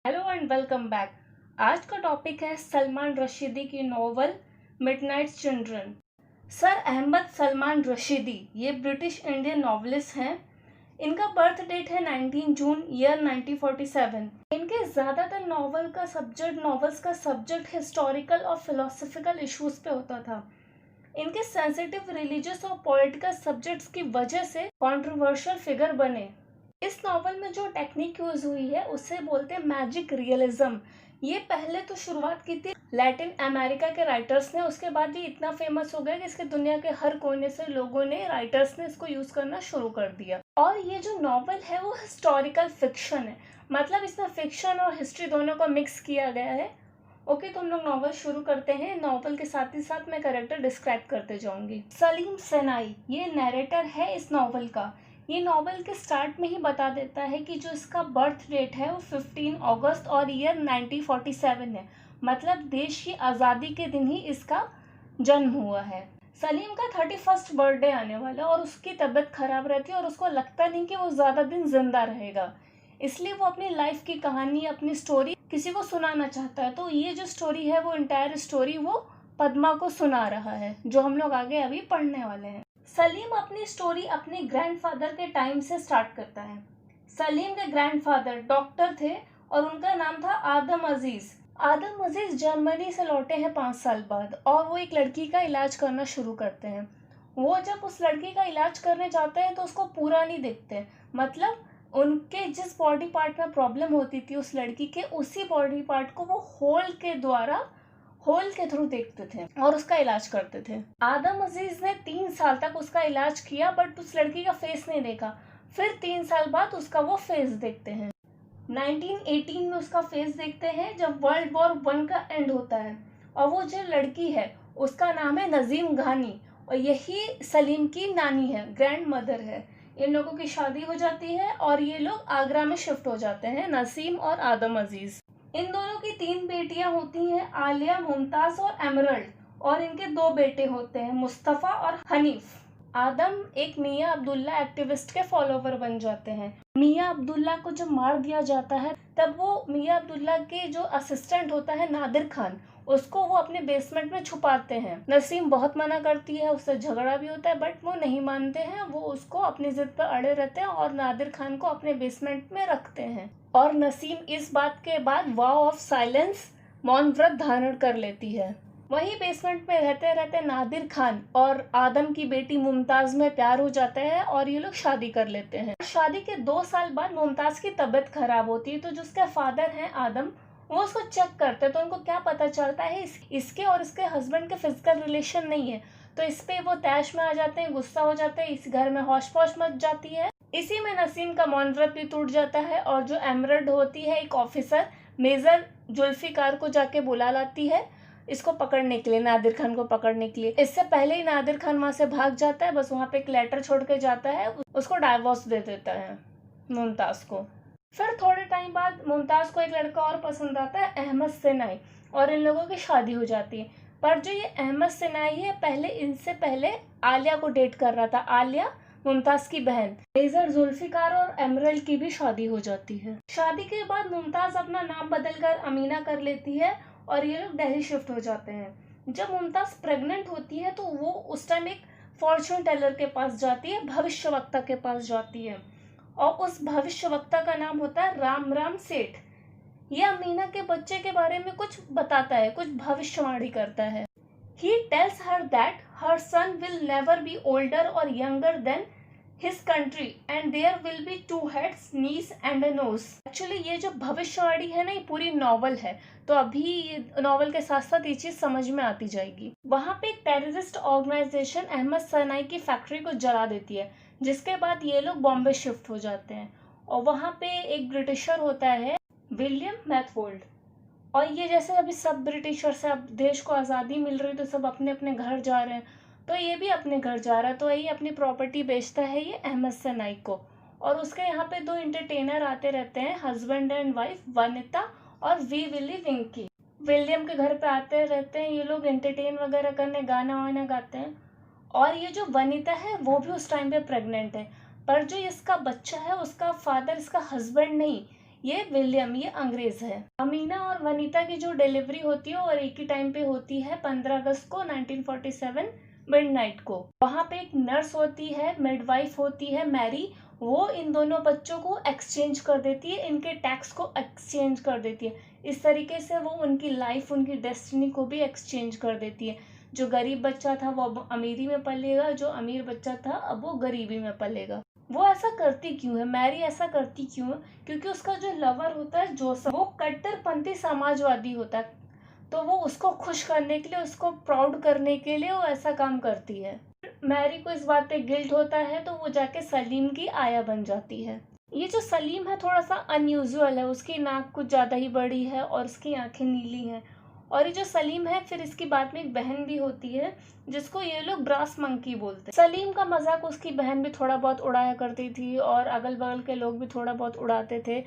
Hello and welcome back. आज का topic है सलमान रशीदी की novel midnight children. Sir Ahmed Salman Rushdie ये ब्रिटिश इंडियन नॉवलिस्ट हैं। इनका बर्थ डेट है 19 जून ईयर 1947। इनके ज़्यादातर नॉवेल्स का सब्जेक्ट हिस्टोरिकल और फिलोसफिकल इश्यूज पे होता था। इनके सेंसिटिव रिलीजियस और पॉलिटिकल सब्जेक्ट्स की वजह से कंट्रोवर्शियल फिगर बने। इस नॉवल में जो टेक्निक यूज हुई है उसे बोलते हैं मैजिक रियलिज्म। ये पहले तो शुरुआत की थी लैटिन अमेरिका के राइटर्स ने, उसके बाद ये इतना फेमस हो गया कि इसके दुनिया के हर कोने से राइटर्स ने इसको यूज करना शुरू कर दिया। और ये जो नॉवल है वो हिस्टोरिकल फिक्शन है, मतलब इसमें फिक्शन और हिस्ट्री दोनों को मिक्स किया गया है। ओके, तो हम लोग नॉवल शुरू करते हैं। नॉवल के साथ ही साथ मैं कैरेक्टर डिस्क्राइब करते जाऊंगी। सलीम सेनाई ये नैरेटर है इस नॉवल का। ये नॉवल के स्टार्ट में ही बता देता है कि जो इसका बर्थ डेट है वो 15 अगस्त और ईयर 1947 है, मतलब देश की आज़ादी के दिन ही इसका जन्म हुआ है। सलीम का 31st बर्थडे आने वाला है और उसकी तबीयत खराब रहती है और उसको लगता नहीं कि वो ज़्यादा दिन जिंदा रहेगा, इसलिए वो अपनी लाइफ की कहानी, अपनी स्टोरी किसी को सुनाना चाहता है। तो ये जो स्टोरी है वो इंटायर स्टोरी वो पद्मा को सुना रहा है, जो हम लोग आगे अभी पढ़ने वाले हैं। सलीम अपनी स्टोरी अपने ग्रैंडफादर के टाइम से स्टार्ट करता है। सलीम के ग्रैंडफादर डॉक्टर थे और उनका नाम था आदम अजीज। आदम अजीज जर्मनी से लौटे हैं 5 साल बाद और वो एक लड़की का इलाज करना शुरू करते हैं। वो जब उस लड़की का इलाज करने जाते हैं तो उसको पूरा नहीं देखते, मतलब उनके जिस बॉडी पार्ट में प्रॉब्लम होती थी उस लड़की के, उसी बॉडी पार्ट को वो होल के थ्रू देखते थे और उसका इलाज करते थे। आदम अजीज ने 3 साल तक उसका इलाज किया बट उस लड़की का फेस नहीं देखा। फिर 3 साल बाद उसका वो फेस देखते हैं। 1918 में उसका फेस देखते हैं जब वर्ल्ड वॉर 1 का एंड होता है और वो जो लड़की है उसका नाम है नजीम घानी और यही सलीम की नानी है, ग्रैंड मदर है। इन लोगों की शादी हो जाती है और ये लोग आगरा में शिफ्ट हो जाते हैं, नसीम और आदम अजीज। इन दोनों की 3 बेटियां होती हैं, आलिया, मुमताज और एमरल्ड, और इनके 2 बेटे होते हैं, मुस्तफ़ा और हनीफ। आदम एक मियाँ अब्दुल्ला एक्टिविस्ट के फॉलोवर बन जाते हैं। मियाँ अब्दुल्ला को जब मार दिया जाता है तब वो मियाँ अब्दुल्ला के जो असिस्टेंट होता है नादिर खान, उसको वो अपने बेसमेंट में छुपाते हैं। नसीम बहुत मना करती है, उससे झगड़ा भी होता है बट वो नहीं मानते हैं, वो उसको अपनी जिद पर अड़े रहते हैं और नादिर खान को अपने बेसमेंट में रखते हैं। और नसीम इस बात के बाद वॉव ऑफ साइलेंस, मौन व्रत धारण कर लेती है। वहीं बेसमेंट में रहते रहते नादिर खान और आदम की बेटी मुमताज में प्यार हो जाता है और ये लोग शादी कर लेते हैं। शादी के 2 साल बाद मुमताज की तबीयत खराब होती है, तो जो उसके फादर हैं आदम, वो उसको चेक करते हैं। तो उनको क्या पता चलता है इसके और इसके हस्बैंड के फिजिकल रिलेशन नहीं है, तो इस पे वो तैश में आ जाते हैं, गुस्सा हो जाते हैं, इस घर में हौश पौश मच जाती है। इसी में नसीम का मौन व्रत भी टूट जाता है और जो एमरल्ड होती है एक ऑफिसर मेजर जुल्फिकार को जाके बुला लाती है इसको पकड़ने के लिए, नादिर खान को पकड़ने के लिए। इससे पहले ही नादिर खान वहां से भाग जाता है, बस वहां पे एक लेटर छोड़ के जाता है, उसको डाइवोर्स दे देता है मुमताज को। फिर थोड़े टाइम बाद मुमताज को एक लड़का और पसंद आता है, अहमद सेनाई, और इन लोगों की शादी हो जाती है। पर जो ये अहमद सेनाई है इनसे पहले आलिया को डेट कर रहा था। आलिया मुमताज की बहन। मेजर जुल्फिकार और एमरल्ड की भी शादी हो जाती है। शादी के बाद मुमताज अपना नाम बदलकर अमीना कर लेती है और ये लोग दिल्ली शिफ्ट हो जाते हैं। जब मुमताज प्रेग्नेंट होती है तो वो उस टाइम एक फॉर्चून टेलर के पास जाती है, भविष्यवक्ता के पास जाती है, और उस भविष्यवक्ता का नाम होता है राम सेठ। यह अमीना के बच्चे के बारे में कुछ बताता है, कुछ भविष्यवाणी करता है। He tells her that her son will never be older or younger than his country and there will be 2 heads, knees and a nose. Actually ये जो भविष्यवाणी है ना, ये पूरी नॉवल है, तो अभी ये नॉवल के साथ साथ ये चीज समझ में आती जाएगी। वहां पे एक टेररिस्ट ऑर्गेनाइजेशन अहमद सनाई की फैक्ट्री को जला देती है, जिसके बाद ये लोग बॉम्बे शिफ्ट हो जाते हैं और वहां पे एक ब्रिटिशर होता है विलियम मैथवोल्ड। और ये जैसे अभी सब ब्रिटिशर से अब देश को आज़ादी मिल रही तो सब अपने अपने घर जा रहे हैं, तो ये भी अपने घर जा रहा है, तो यही अपनी प्रॉपर्टी बेचता है ये अहमद सनाई को। और उसके यहाँ पे 2 एंटरटेनर आते रहते हैं, हस्बैंड एंड वाइफ, वनिता और वी विली विंकी। विलियम के घर पे आते रहते हैं ये लोग एंटरटेन वगैरह करने, गाना वाना गाते हैं। और ये जो वनिता है वो भी उस टाइम पे प्रेग्नेंट है, पर जो इसका बच्चा है उसका फादर इसका हस्बैंड नहीं, ये विलियम, ये अंग्रेज है। अमीना और वनीता की जो डिलीवरी होती है और एक ही टाइम पे होती है 15 अगस्त को 1947 मिडनाइट को। वहाँ पे एक नर्स होती है, मिडवाइफ होती है मैरी, वो इन दोनों बच्चों को एक्सचेंज कर देती है, इनके टैक्स को एक्सचेंज कर देती है। इस तरीके से वो उनकी लाइफ, उनकी डेस्टिनी को भी एक्सचेंज कर देती है। जो गरीब बच्चा था वो अब अमीरी में पलेगा, जो अमीर बच्चा था अब वो गरीबी में पलेगा। वो ऐसा करती क्यों है, मैरी ऐसा करती क्यों है? क्योंकि उसका जो लवर होता है जोसेफ, वो कट्टरपंथी समाजवादी होता है, तो वो उसको खुश करने के लिए, उसको प्राउड करने के लिए वो ऐसा काम करती है। मैरी को इस बात पे गिल्ट होता है, तो वो जाके सलीम की आया बन जाती है। ये जो सलीम है थोड़ा सा अनयूजुअल है, उसकी नाक कुछ ज़्यादा ही बड़ी है और उसकी आंखें नीली हैं। और ये जो सलीम है, फिर इसकी बाद में एक बहन भी होती है जिसको ये लोग ब्रास मंकी बोलते हैं। सलीम का मजाक उसकी बहन भी थोड़ा बहुत उड़ाया करती थी और अगल बगल के लोग भी थोड़ा बहुत उड़ाते थे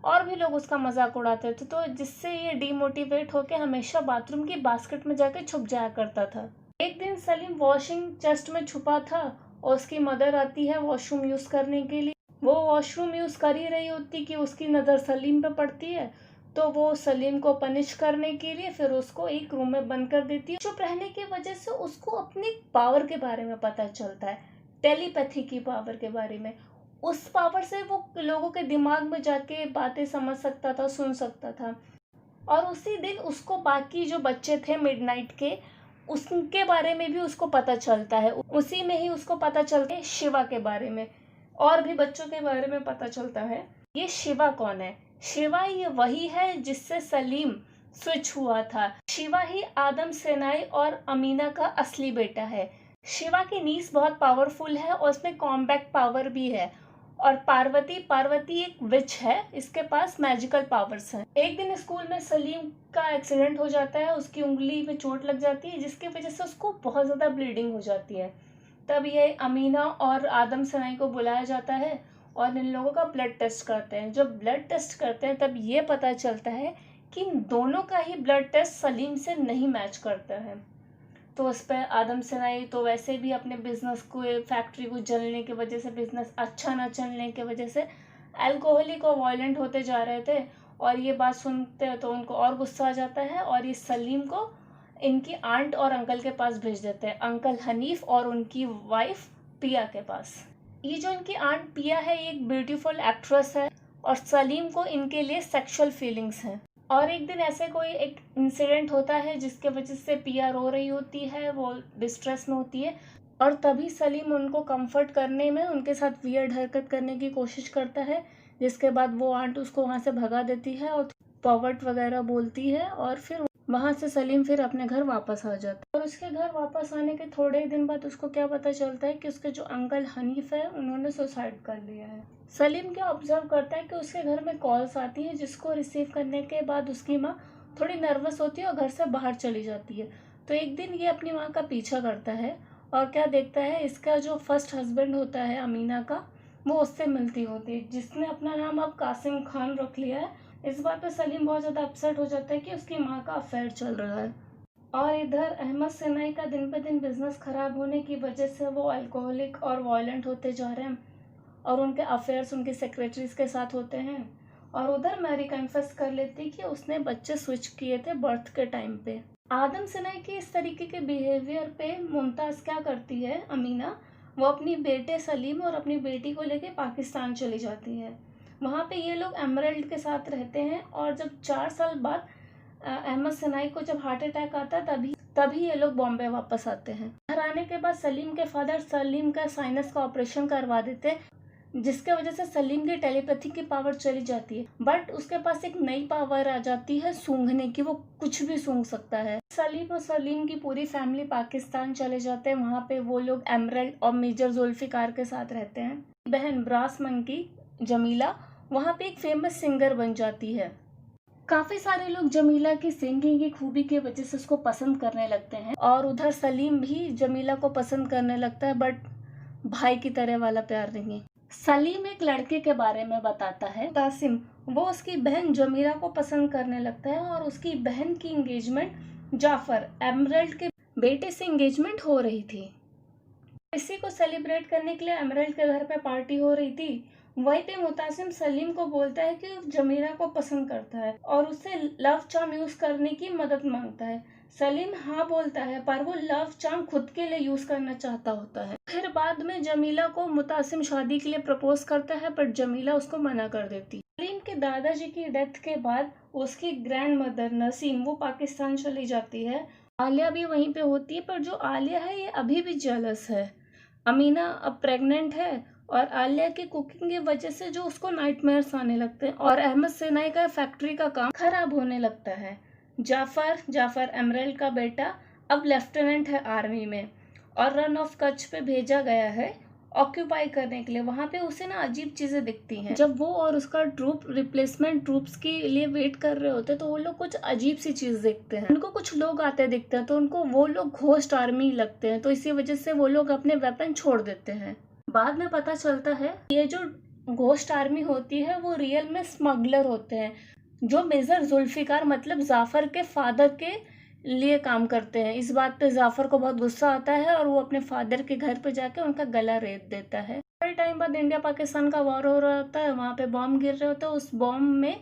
और भी लोग उसका मजाक उड़ाते थे, तो जिससे ये डीमोटिवेट होकर हमेशा बाथरूम की बास्केट में जाके छुप जाया करता था। एक दिन सलीम वॉशिंग चेस्ट में छुपा था और उसकी मदर आती है वॉशरूम यूज करने के लिए। वो वॉशरूम यूज कर ही रही होती कि उसकी नज़र सलीम पे पड़ती है, तो वो सलीम को पनिश करने के लिए फिर उसको एक रूम में बंद कर देती है। चुप रहने की वजह से उसको अपनी पावर के बारे में पता चलता है, टेलीपैथी की पावर के बारे में। उस पावर से वो लोगों के दिमाग में जाके बातें समझ सकता था, सुन सकता था। और उसी दिन उसको बाकी जो बच्चे थे मिडनाइट के, उसके बारे में भी उसको पता चलता है। उसी में ही उसको पता चलता है शिवा के बारे में, और भी बच्चों के बारे में पता चलता है। ये शिवा कौन है? शिवा ये वही है जिससे सलीम स्विच हुआ था। शिवा ही आदम सेनाई और अमीना का असली बेटा है। शिवा की नीस बहुत पावरफुल है और उसमें कॉम्बैक्ट पावर भी है। और पार्वती एक विच है, इसके पास मैजिकल पावर्स हैं। एक दिन स्कूल में सलीम का एक्सीडेंट हो जाता है, उसकी उंगली में चोट लग जाती है जिसकी वजह से उसको बहुत ज़्यादा ब्लीडिंग हो जाती है। तब ये अमीना और आदम सनाई को बुलाया जाता है और इन लोगों का ब्लड टेस्ट करते हैं। जब ब्लड टेस्ट करते हैं तब ये पता चलता है कि इन दोनों का ही ब्लड टेस्ट सलीम से नहीं मैच करता है। तो उस पर आदम सनाई तो वैसे भी अपने बिजनेस को, फैक्ट्री को जलने की वजह से, बिजनेस अच्छा ना चलने की वजह से अल्कोहलिक और वायलेंट होते जा रहे थे, और ये बात सुनते हैं तो उनको और गुस्सा आ जाता है और ये सलीम को इनकी आंट और अंकल के पास भेज देते हैं, अंकल हनीफ और उनकी वाइफ पिया के पास। ये जो इनकी आंट पिया है, ये एक ब्यूटीफुल एक्ट्रेस है और सलीम को इनके लिए सेक्सुअल फीलिंग्स हैं। और एक दिन ऐसे कोई एक इंसिडेंट होता है जिसके वजह से पिया रो रही होती है, वो डिस्ट्रेस में होती है, और तभी सलीम उनको कंफर्ट करने में उनके साथ वियर्ड हरकत करने की कोशिश करता है, जिसके बाद वो आंट उसको वहाँ से भगा देती है और पॉवर्ट वगैरह बोलती है, और फिर वहाँ से सलीम फिर अपने घर वापस आ जाता है। और उसके घर वापस आने के थोड़े ही दिन बाद उसको क्या पता चलता है कि उसके जो अंकल हनीफ है उन्होंने सुसाइड कर लिया है। सलीम क्या ऑब्जर्व करता है कि उसके घर में कॉल्स आती हैं, जिसको रिसीव करने के बाद उसकी माँ थोड़ी नर्वस होती है और घर से बाहर चली जाती है। तो एक दिन ये अपनी माँ का पीछा करता है और क्या देखता है, इसका जो फर्स्ट हस्बैंड होता है अमीना का, वो उससे मिलती होती है, जिसने अपना नाम अब कासिम खान रख लिया है। इस बात पे सलीम बहुत ज़्यादा अपसेट हो जाता है कि उसकी माँ का अफेयर चल रहा है। और इधर अहमद सेनाई का दिन पे दिन बिजनेस खराब होने की वजह से वो अल्कोहलिक और वायलेंट होते जा रहे हैं और उनके अफेयर्स उनकी सेक्रेटरीज के साथ होते हैं। और उधर मैरी कन्फेस कर लेती कि उसने बच्चे स्विच किए थे बर्थ के टाइम पे। आदम सेनाई के इस तरीके के बिहेवियर पे मुमताज़ क्या करती है, अमीना, वो अपनी बेटे सलीम और अपनी बेटी को लेके पाकिस्तान चली जाती है। वहाँ पे ये लोग एमरल्ड के साथ रहते हैं और जब 4 साल बाद अहमद सनाई को जब हार्ट अटैक आता है तभी ये लोग बॉम्बे वापस आते हैं। घर आने के बाद सलीम के फादर सलीम का साइनस का ऑपरेशन करवा देते हैं, जिसके वजह से सलीम की टेलीपैथी की पावर चली जाती है, बट उसके पास एक नई पावर आ जाती है सूंघने की, वो कुछ भी सूंघ सकता है। सलीम और सलीम की पूरी फैमिली पाकिस्तान चले जाते हैं। वहाँ पे वो लोग एमरल्ड और मेजर जुल्फिकार के साथ रहते हैं। बहन ब्रास मंकी जमीला वहाँ पे एक फेमस सिंगर बन जाती है। काफी सारे लोग जमीला की सिंगिंग की खूबी की वजह से उसको पसंद करने लगते हैं और उधर सलीम भी जमीला को पसंद करने लगता है, बट भाई की तरह वाला प्यार नहीं। सलीम एक लड़के के बारे में बताता है, कासिम, वो उसकी बहन जमीला को पसंद करने लगता है और उसकी बहन की एंगेजमेंट जाफर एमरल्ड के बेटे से एंगेजमेंट हो रही थी। इसी को सेलिब्रेट करने के लिए एमरल्ड के घर पे पार्टी हो रही थी, वहीं पे मुतासिम सलीम को बोलता है कि वो जमीला को पसंद करता है और उससे लव चार्म यूज करने की मदद मांगता है। सलीम हाँ बोलता है, पर वो लव चार्म खुद के लिए यूज करना चाहता होता है। फिर बाद में जमीला को मुतासिम शादी के लिए प्रपोज करता है, पर जमीला उसको मना कर देती है। सलीम के दादाजी की डेथ के बाद उसकी ग्रैंड मदर नसीम वो पाकिस्तान चली जाती है। आलिया भी वहीं पे होती है, पर जो आलिया है ये अभी भी जेलस है। अमीना अब प्रेग्नेंट है और आलिया की कुकिंग की वजह से जो उसको नाइटमेयर्स आने लगते हैं और अहमद सेनाई का फैक्ट्री का काम खराब होने लगता है। जाफर एमराल्ड का बेटा अब लेफ्टिनेंट है आर्मी में और रन ऑफ कच्छ पे भेजा गया है ऑक्यूपाई करने के लिए। वहां पे उसे ना अजीब चीजें दिखती हैं। जब वो और उसका ट्रूप रिप्लेसमेंट ट्रूप्स के लिए वेट कर रहे होते हैं तो वो लोग कुछ अजीब सी चीज देखते हैं। उनको कुछ लोग आते दिखते हैं तो उनको वो लोग घोस्ट आर्मी लगते हैं, तो इसी वजह से वो लोग अपने वेपन छोड़ देते हैं। बाद में पता चलता है ये जो घोस्ट आर्मी होती है वो रियल में स्मगलर होते हैं, जो मेजर जुल्फिकार मतलब जाफर के फादर के लिए काम करते हैं। इस बात पे जाफर को बहुत गुस्सा आता है और वो अपने फादर के घर पे जाके उनका गला रेत देता है। थोड़े टाइम बाद इंडिया पाकिस्तान का वॉर हो रहा होता है, वहाँ पे बॉम्ब गिर रहे होते हैं। उस बॉम्ब में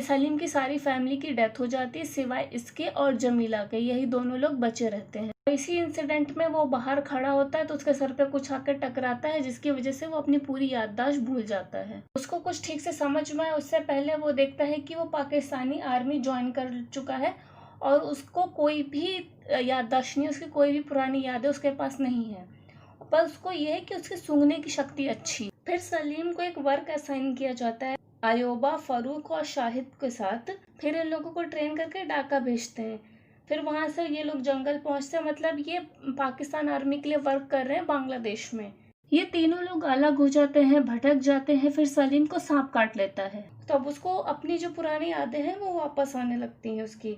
सलीम की सारी फैमिली की डेथ हो जाती है सिवाय इसके और जमीला के, यही दोनों लोग बचे रहते हैं। इसी इंसिडेंट में वो बाहर खड़ा होता है तो उसके सर पे कुछ आकर टकराता है, जिसकी वजह से वो अपनी पूरी याददाश्त भूल जाता है। उसको कुछ ठीक से समझ में आए उससे पहले वो देखता है कि वो पाकिस्तानी आर्मी ज्वाइन कर चुका है और उसको कोई भी याददाश्त नहीं, उसकी कोई भी पुरानी यादें उसके पास नहीं है, पर उसको ये है कि उसकी सूंघने की शक्ति अच्छी। फिर सलीम को एक वर्क असाइन किया जाता है अयोबा, फारूक और शाहिद के साथ। फिर इन लोगों को ट्रेन करके ढाका भेजते हैं। फिर वहां से ये लोग जंगल पहुंचते हैं, मतलब ये पाकिस्तान आर्मी के लिए वर्क कर रहे हैं बांग्लादेश में। ये तीनों लोग अलग हो जाते हैं, भटक जाते हैं। फिर सलीम को सांप काट लेता है, तो अब उसको अपनी जो पुरानी यादें हैं वो वापस आने लगती हैं उसकी,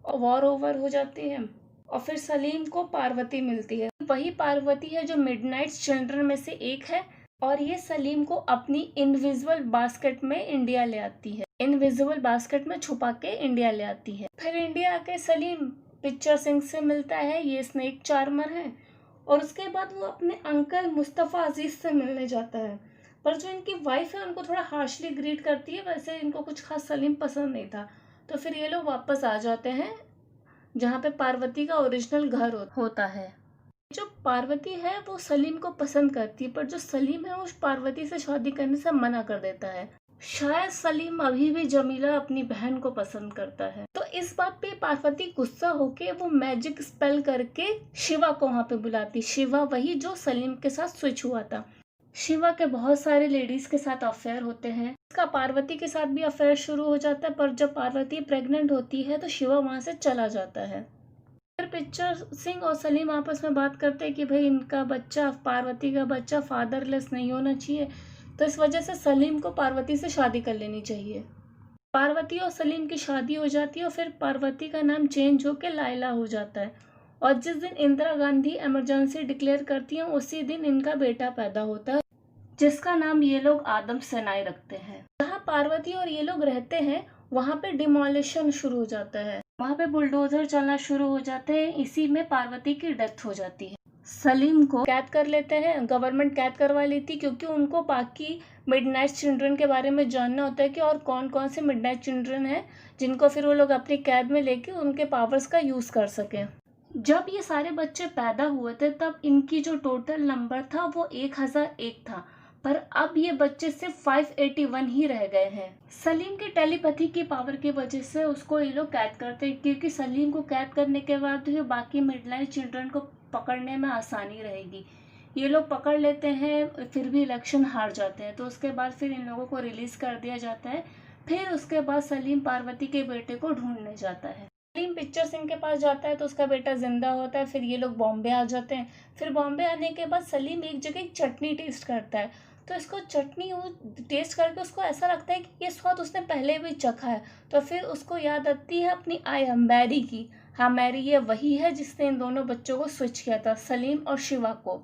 और वॉर ओवर हो जाती है। और फिर सलीम को पार्वती मिलती है, वही पार्वती है जो मिडनाइट चिल्ड्रन में से एक है, और ये सलीम को अपनी इनविजिबल बास्केट में इंडिया ले आती है, इनविजिबल बास्केट में छुपा के इंडिया ले आती है। फिर इंडिया आके सलीम पिक्चर सिंह से मिलता है, ये स्नेक चार्मर है, और उसके बाद वो अपने अंकल मुस्तफ़ा अजीज से मिलने जाता है। पर जो इनकी वाइफ है उनको थोड़ा हार्शली ग्रीट करती है, वैसे इनको कुछ खास सलीम पसंद नहीं था। तो फिर ये लोग वापस आ जाते हैं जहाँ पे पार्वती का ओरिजिनल घर होता है। जो पार्वती है वो सलीम को पसंद करती है, पर जो सलीम है उस पार्वती से शादी करने से मना कर देता है। शायद सलीम अभी भी जमीला अपनी बहन को पसंद करता है। तो इस बात पे पार्वती गुस्सा होके वो मैजिक स्पेल करके शिवा को वहां पे बुलाती। शिवा वही जो सलीम के साथ स्विच हुआ था। शिवा के बहुत सारे लेडीज के साथ अफेयर होते हैं, इसका पार्वती के साथ भी अफेयर शुरू हो जाता है। पर जब पार्वती प्रेग्नेंट होती है तो शिवा वहां से चला जाता है। फिर पिक्चर सिंह और सलीम आपस में बात करते हैं कि भाई इनका बच्चा, पार्वती का बच्चा फादरलेस नहीं होना चाहिए, तो इस वजह से सलीम को पार्वती से शादी कर लेनी चाहिए। पार्वती और सलीम की शादी हो जाती है और फिर पार्वती का नाम चेंज होकर लाइला हो जाता है। और जिस दिन इंदिरा गांधी इमरजेंसी डिक्लेयर करती हैं उसी दिन इनका बेटा पैदा होता है, जिसका नाम ये लोग आदम सेनाई रखते हैं। जहाँ पार्वती और ये लोग रहते हैं वहाँ पे डिमोलिशन शुरू हो जाता है, वहाँ पे बुलडोजर चलना शुरू हो जाते हैं। इसी में पार्वती की डेथ हो जाती है। सलीम को कैद कर लेते हैं, गवर्नमेंट कैद करवा लेती, क्योंकि उनको बाकी मिडनाइट चिल्ड्रन के बारे में जानना होता है कि और कौन कौन से मिडनाइट चिल्ड्रन हैं जिनको फिर वो लोग अपनी कैद में लेके उनके पावर्स का यूज कर सकें। जब ये सारे बच्चे पैदा हुए थे तब इनकी जो टोटल नंबर था वो 1001 था, पर अब ये बच्चे सिर्फ 581 ही रह गए हैं। सलीम की टेलीपैथी की पावर की वजह से उसको ये लोग कैद करते हैं, क्योंकि सलीम को कैद करने के बाद ही बाकी मिडनाइट चिल्ड्रन को पकड़ने में आसानी रहेगी। ये लोग पकड़ लेते हैं, फिर भी इलेक्शन हार जाते हैं, तो उसके बाद फिर इन लोगों को रिलीज कर दिया जाता है। फिर उसके बाद सलीम पार्वती के बेटे को ढूंढने जाता है। सलीम पिक्चर सिंह के पास जाता है तो उसका बेटा जिंदा होता है। फिर ये लोग बॉम्बे आ जाते हैं। फिर बॉम्बे आने के बाद सलीम एक जगह एक चटनी टेस्ट करता है, तो इसको चटनी वो टेस्ट करके उसको ऐसा लगता है कि ये स्वाद उसने पहले भी चखा है। तो फिर उसको याद आती है अपनी मैरी की। हाँ, मैरी ये वही है जिसने इन दोनों बच्चों को स्विच किया था, सलीम और शिवा को।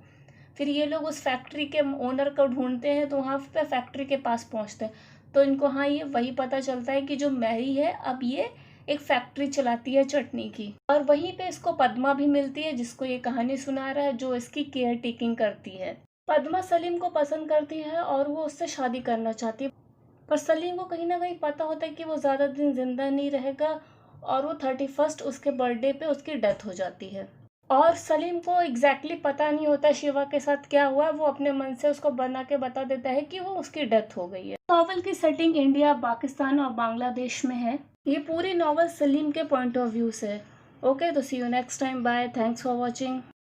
फिर ये लोग उस फैक्ट्री के ओनर को ढूंढते हैं, तो वहाँ पे फैक्ट्री के पास पहुँचते हैं तो इनको हाँ ये वही पता चलता है कि जो मैरी है अब ये एक फैक्ट्री चलाती है चटनी की। और वहीं पे इसको पद्मा भी मिलती है जिसको ये कहानी सुना रहा है, जो इसकी केयर टेकिंग करती है। पद्मा सलीम को पसंद करती है और वो उससे शादी करना चाहती है, पर सलीम को कहीं ना कहीं पता होता है कि वो ज़्यादा दिन जिंदा नहीं रहेगा और वो 31 उसके बर्थडे पे उसकी डेथ हो जाती है। और सलीम को एग्जैक्टली पता नहीं होता शिवा के साथ क्या हुआ, वो अपने मन से उसको बना के बता देता है कि वो उसकी डेथ हो गई है। नॉवल की सेटिंग इंडिया, पाकिस्तान और बांग्लादेश में है। ये पूरी नॉवल सलीम के पॉइंट ऑफ व्यू से है। ओके, तो see you next time, bye, thanks for watching.